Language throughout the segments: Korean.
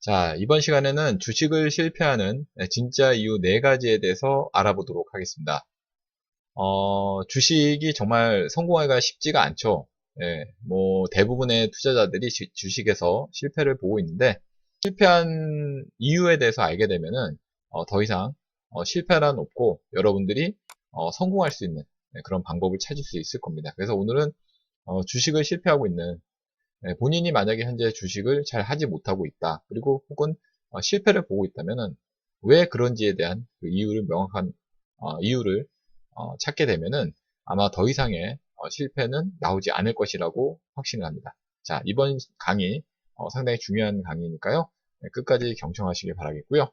자, 이번 시간에는 주식을 실패하는 진짜 이유 4가지에 대해서 알아보도록 하겠습니다. 주식이 정말 성공하기가 쉽지가 않죠. 예, 뭐 대부분의 투자자들이 주식에서 실패를 보고 있는데 실패한 이유에 대해서 알게 되면은 더 이상 실패란 없고 여러분들이 성공할 수 있는 그런 방법을 찾을 수 있을 겁니다. 그래서 오늘은 주식을 실패하고 있는 본인이 만약에 현재 주식을 잘 하지 못하고 있다. 그리고 혹은 실패를 보고 있다면은 왜 그런지에 대한 그 이유를 명확한 이유를 찾게 되면은 아마 더 이상의 실패는 나오지 않을 것이라고 확신을 합니다. 자, 이번 강의 상당히 중요한 강의니까요. 끝까지 경청하시길 바라겠고요.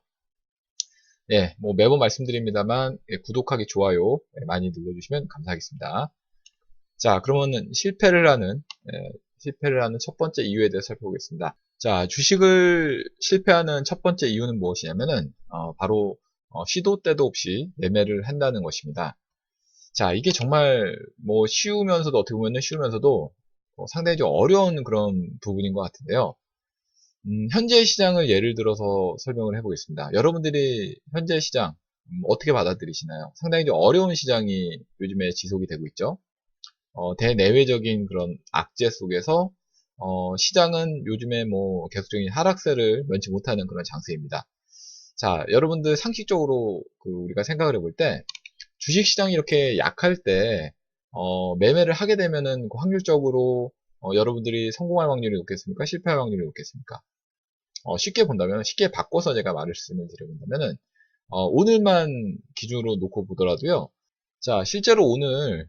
예, 뭐 매번 말씀드립니다만 구독하기, 좋아요 많이 눌러주시면 감사하겠습니다. 자, 그러면은 실패를 하는 첫 번째 이유에 대해서 살펴보겠습니다. 자, 주식을 실패하는 첫 번째 이유는 무엇이냐면은, 바로, 시도 때도 없이 매매를 한다는 것입니다. 자, 이게 정말, 뭐, 쉬우면서도, 어떻게 보면은 쉬우면서도, 상당히 좀 어려운 그런 부분인 것 같은데요. 현재 시장을 예를 들어서 설명을 해보겠습니다. 여러분들이 현재 시장, 어떻게 받아들이시나요? 상당히 좀 어려운 시장이 요즘에 지속이 되고 있죠. 대내외적인 그런 악재 속에서 시장은 요즘에 뭐 계속적인 하락세를 면치 못하는 그런 장세입니다. 자, 여러분들 상식적으로 우리가 생각을 해볼 때 주식시장이 이렇게 약할 때 매매를 하게 되면은 그 확률적으로 여러분들이 성공할 확률이 높겠습니까? 실패할 확률이 높겠습니까? 쉽게 본다면, 쉽게 바꿔서 제가 말씀을 드려본다면은 오늘만 기준으로 놓고 보더라도요. 자, 실제로 오늘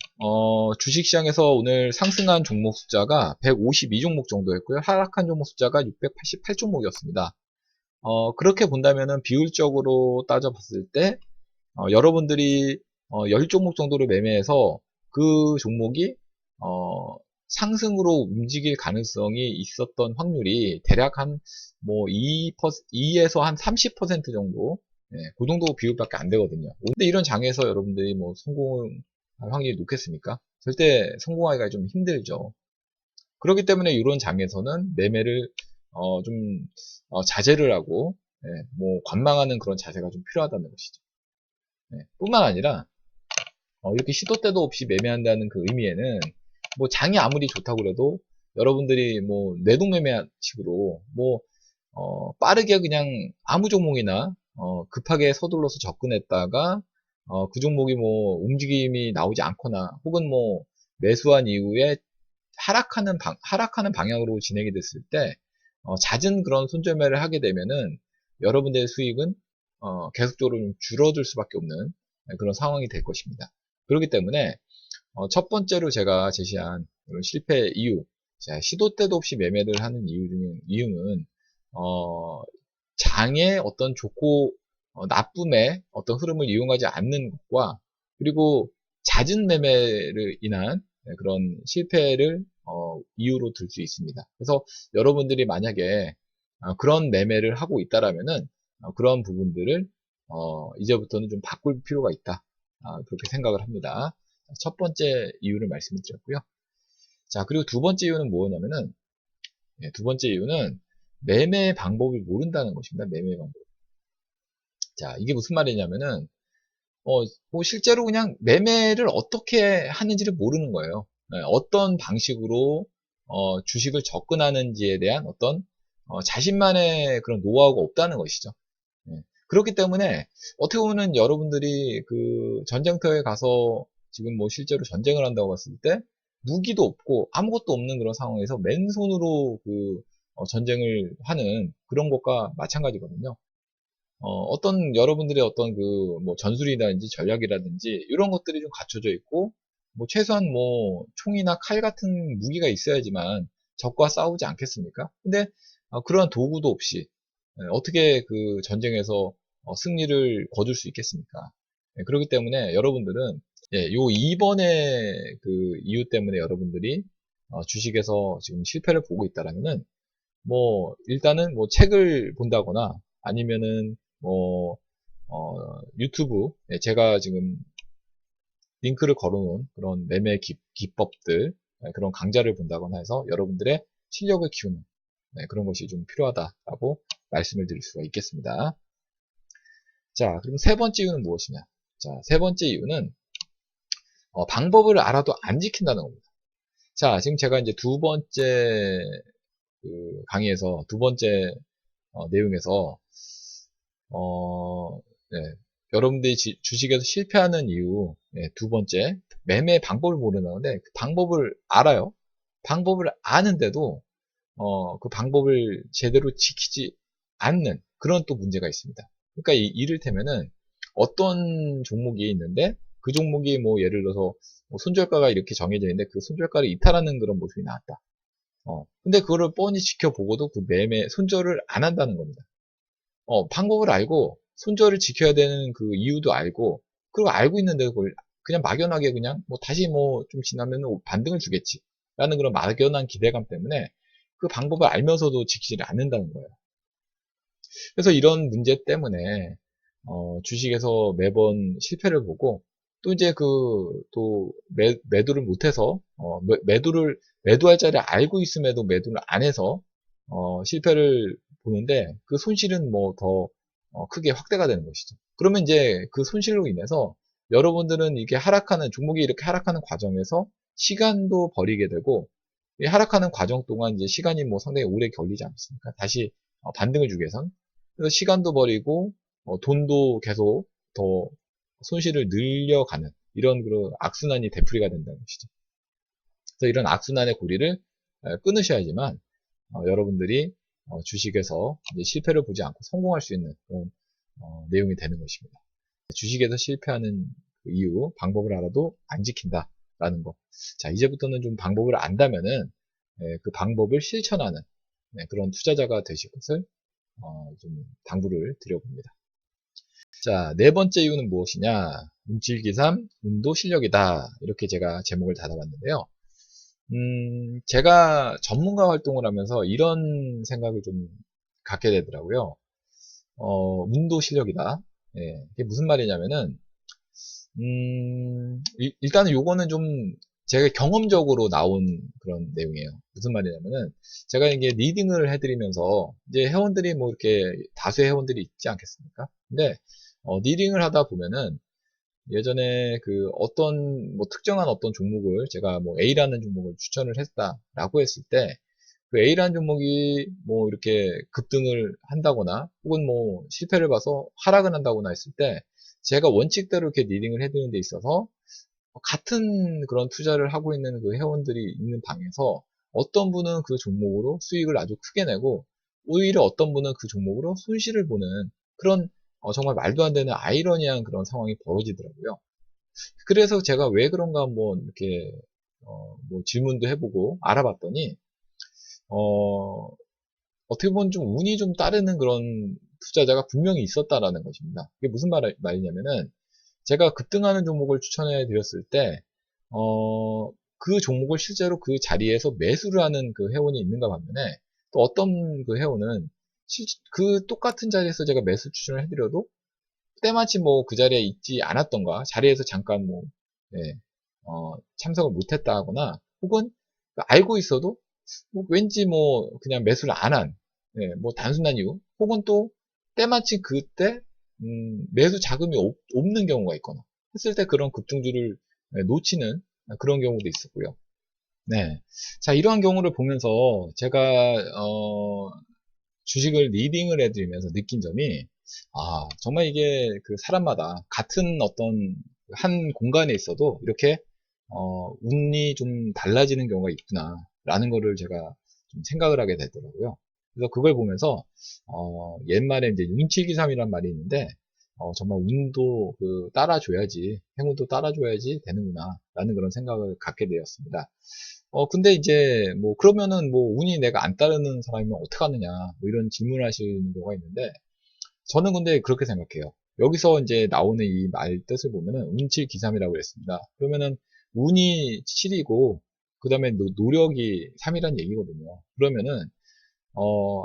주식시장에서 오늘 상승한 종목 숫자가 152종목 정도였고요. 하락한 종목 숫자가 688종목이었습니다. 그렇게 본다면은 비율적으로 따져봤을 때 여러분들이 10종목 정도를 매매해서 그 종목이 상승으로 움직일 가능성이 있었던 확률이 대략 한 뭐 2에서 한 30% 정도, 그 정도 비율밖에 안 되거든요. 근데 이런 장에서 여러분들이 뭐 성공할 확률이 높겠습니까? 절대 성공하기가 좀 힘들죠. 그렇기 때문에 이런 장에서는 매매를 좀 자제를 하고 뭐 관망하는 그런 자세가 좀 필요하다는 것이죠. 뿐만 아니라 이렇게 시도 때도 없이 매매한다는 그 의미에는 뭐 장이 아무리 좋다고 그래도 여러분들이 뭐 내동매매식으로 뭐 빠르게 그냥 아무 종목이나 급하게 서둘러서 접근했다가 그 종목이 뭐 움직임이 나오지 않거나 혹은 뭐 매수한 이후에 하락하는 방향으로 진행이 됐을 때 잦은 그런 손절매를 하게 되면은 여러분들의 수익은 계속적으로 좀 줄어들 수밖에 없는 그런 상황이 될 것입니다. 그렇기 때문에 첫 번째로 제가 제시한 이런 실패 이유, 자, 시도 때도 없이 매매를 하는 이유는 장의 어떤 좋고 나쁨의 어떤 흐름을 이용하지 않는 것과 그리고 잦은 매매를 인한 그런 실패를 이유로 들 수 있습니다. 그래서 여러분들이 만약에 그런 매매를 하고 있다라면은 그런 부분들을 이제부터는 좀 바꿀 필요가 있다. 그렇게 생각을 합니다. 첫 번째 이유를 말씀을 드렸고요. 자, 그리고 두 번째 이유는 뭐냐면은, 두 번째 이유는 매매 방법을 모른다는 것입니다. 매매 방법. 자, 이게 무슨 말이냐면은, 뭐 실제로 그냥 매매를 어떻게 하는지를 모르는 거예요. 어떤 방식으로, 주식을 접근하는지에 대한 어떤, 자신만의 그런 노하우가 없다는 것이죠. 그렇기 때문에 어떻게 보면 여러분들이 그 전쟁터에 가서 지금 뭐 실제로 전쟁을 한다고 봤을 때 무기도 없고 아무것도 없는 그런 상황에서 맨손으로 전쟁을 하는 그런 것과 마찬가지거든요. 어떤 여러분들의 어떤 그 뭐 전술이라든지 전략이라든지 이런 것들이 좀 갖춰져 있고 뭐 최소한 뭐 총이나 칼 같은 무기가 있어야지만 적과 싸우지 않겠습니까? 근데 그런 도구도 없이 어떻게 그 전쟁에서 승리를 거둘 수 있겠습니까? 그렇기 때문에 여러분들은 요 2번의 그 이유 때문에 여러분들이 주식에서 지금 실패를 보고 있다라면은 뭐 일단은 뭐 책을 본다거나 아니면은 뭐 유튜브 제가 지금 링크를 걸어놓은 그런 매매 기법들 그런 강좌를 본다거나 해서 여러분들의 실력을 키우는 그런 것이 좀 필요하다라고 말씀을 드릴 수가 있겠습니다. 자, 그럼 세 번째 이유는 무엇이냐? 자, 세 번째 이유는 방법을 알아도 안 지킨다는 겁니다. 자, 지금 제가 이제 두 번째 강의에서 두 번째 내용에서 네, 여러분들이 주식에서 실패하는 이유 두 번째 매매 방법을 모르는데 그 방법을 알아요. 방법을 아는데도 그 방법을 제대로 지키지 않는 그런 또 문제가 있습니다. 그러니까 이를테면은 어떤 종목이 있는데 그 종목이 뭐 예를 들어서 뭐 손절가가 이렇게 정해져 있는데 그 손절가를 이탈하는 그런 모습이 나왔다. 근데 그거를 뻔히 지켜보고도 그 매매 손절을 안 한다는 겁니다. 방법을 알고 손절을 지켜야 되는 그 이유도 알고 그리고 알고 있는데 그걸 그냥 막연하게 그냥 뭐 다시 뭐 좀 지나면 반등을 주겠지 라는 그런 막연한 기대감 때문에 그 방법을 알면서도 지키지 않는다는 거예요. 그래서 이런 문제 때문에 주식에서 매번 실패를 보고 또 이제 또 매도를 못해서 매도할 자리를 알고 있음에도 매도를 안 해서 실패를 보는데 그 손실은 뭐 더 크게 확대가 되는 것이죠. 그러면 이제 그 손실로 인해서 여러분들은 이게 종목이 이렇게 하락하는 과정에서 시간도 버리게 되고 이 하락하는 과정 동안 이제 시간이 뭐 상당히 오래 걸리지 않습니까? 다시 반등을 주기 위해선. 그래서 시간도 버리고 돈도 계속 더 손실을 늘려가는 이런 그런 악순환이 되풀이가 된다는 것이죠. 그래서 이런 악순환의 고리를 끊으셔야지만 여러분들이 주식에서 이제 실패를 보지 않고 성공할 수 있는 그런 내용이 되는 것입니다. 주식에서 실패하는 그 이유, 방법을 알아도 안 지킨다라는 거. 자, 이제부터는 좀 방법을 안다면은 그 방법을 실천하는 그런 투자자가 되실 것을 좀 당부를 드려봅니다. 자, 네 번째 이유는 무엇이냐? 운칠기삼, 운도 실력이다. 이렇게 제가 제목을 달아봤는데요. 제가 전문가 활동을 하면서 이런 생각을 좀 갖게 되더라고요. 운도 실력이다. 예, 이게 무슨 말이냐면은, 일단은 요거는 좀 제가 경험적으로 나온 그런 내용이에요. 무슨 말이냐면은, 제가 이게 리딩을 해드리면서, 이제 회원들이 뭐 이렇게 다수의 회원들이 있지 않겠습니까? 근데, 리딩을 하다 보면은, 예전에 그 어떤 뭐 특정한 어떤 종목을 제가 뭐 A라는 종목을 추천을 했다라고 했을 때 그 A라는 종목이 뭐 이렇게 급등을 한다거나 혹은 뭐 실패를 봐서 하락을 한다거나 했을 때 제가 원칙대로 이렇게 리딩을 해드리는 데 있어서 같은 그런 투자를 하고 있는 그 회원들이 있는 방에서 어떤 분은 그 종목으로 수익을 아주 크게 내고 오히려 어떤 분은 그 종목으로 손실을 보는 그런 정말 말도 안 되는 아이러니한 그런 상황이 벌어지더라고요. 그래서 제가 왜 그런가 한번 이렇게 뭐 질문도 해보고 알아봤더니 어, 어떻게 보면 좀 운이 좀 따르는 그런 투자자가 분명히 있었다라는 것입니다. 이게 무슨 말이냐면은 제가 급등하는 종목을 추천해 드렸을 때 그 종목을 실제로 그 자리에서 매수를 하는 그 회원이 있는가 반면에 또 어떤 그 회원은 그 똑같은 자리에서 제가 매수 추천을 해드려도 때마침 뭐 그 자리에 있지 않았던가 자리에서 잠깐 뭐 예, 참석을 못했다거나 혹은 알고 있어도 뭐 왠지 뭐 그냥 매수를 안한 뭐 단순한 이유 혹은 또 때마침 그때 매수 자금이 없는 경우가 있거나 했을 때 그런 급등주를 놓치는 그런 경우도 있었고요. 네, 자 이러한 경우를 보면서 제가 주식을 리딩을 해드리면서 느낀 점이 정말 이게 그 사람마다 같은 어떤 한 공간에 있어도 이렇게 운이 좀 달라지는 경우가 있구나 라는 거를 제가 좀 생각을 하게 되더라고요. 그래서 그걸 보면서 옛말에 이제 운칠기삼이란 말이 있는데 정말 운도 따라줘야지 행운도 따라줘야지 되는구나 라는 그런 생각을 갖게 되었습니다. 근데 이제, 뭐, 그러면은 뭐, 운이 내가 안 따르는 사람이면 어떡하느냐, 뭐 이런 질문을 하시는 경우가 있는데, 저는 근데 그렇게 생각해요. 여기서 이제 나오는 이 말 뜻을 보면은, 운칠기삼이라고 했습니다. 그러면은, 운이 7이고, 그 다음에 노력이 3이란 얘기거든요. 그러면은,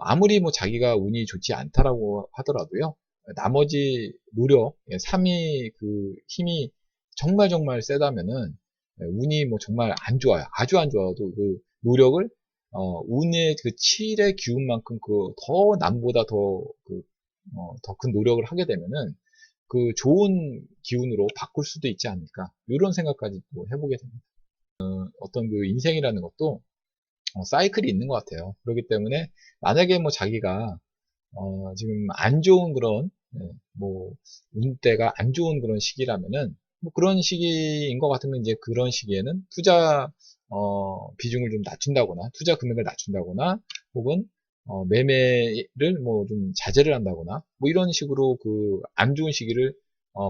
아무리 뭐 자기가 운이 좋지 않다라고 하더라도요, 나머지 노력, 3이 그 힘이 정말 정말 세다면은, 운이 뭐 정말 안 좋아요. 아주 안 좋아도 그 노력을 운의 그 7의 기운만큼 더 남보다 더 큰 노력을 하게 되면은 그 좋은 기운으로 바꿀 수도 있지 않을까. 이런 생각까지 또 해보게 됩니다. 어떤 그 인생이라는 것도 사이클이 있는 것 같아요. 그렇기 때문에 만약에 뭐 자기가 지금 안 좋은 그런 뭐 운대가 안 좋은 그런 시기라면은 뭐 그런 시기인 것 같으면 이제 그런 시기에는 투자 비중을 좀 낮춘다거나 투자 금액을 낮춘다거나 혹은 매매를 뭐 좀 자제를 한다거나 뭐 이런 식으로 그 안 좋은 시기를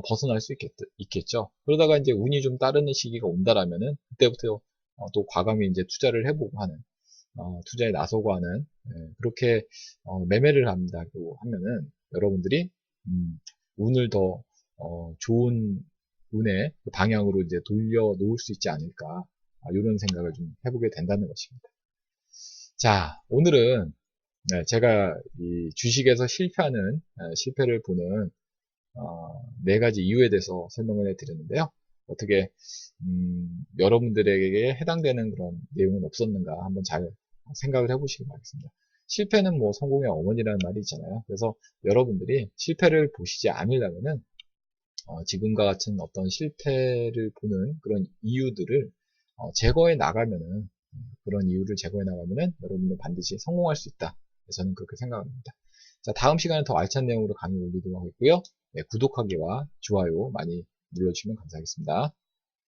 벗어날 수 있겠죠. 그러다가 이제 운이 좀 따르는 시기가 온다라면은 그때부터 또 과감히 이제 투자를 해보고 하는 투자에 나서고 하는 그렇게 매매를 한다고 하면은 여러분들이 운을 더 좋은 운의 그 방향으로 이제 돌려 놓을 수 있지 않을까 이런 생각을 좀 해보게 된다는 것입니다. 자, 오늘은 제가 이 주식에서 실패를 보는 네 가지 이유에 대해서 설명을 해드렸는데요. 어떻게 여러분들에게 해당되는 그런 내용은 없었는가 한번 잘 생각을 해보시기 바라겠습니다. 실패는 뭐 성공의 어머니라는 말이 있잖아요. 그래서 여러분들이 실패를 보시지 않으려면은 지금과 같은 어떤 실패를 보는 그런 이유들을 제거해 나가면은 그런 이유를 제거해 나가면은 여러분은 반드시 성공할 수 있다. 저는 그렇게 생각합니다. 자, 다음 시간에 더 알찬 내용으로 강의 올리도록 하겠고요. 네, 구독하기와 좋아요 많이 눌러주시면 감사하겠습니다.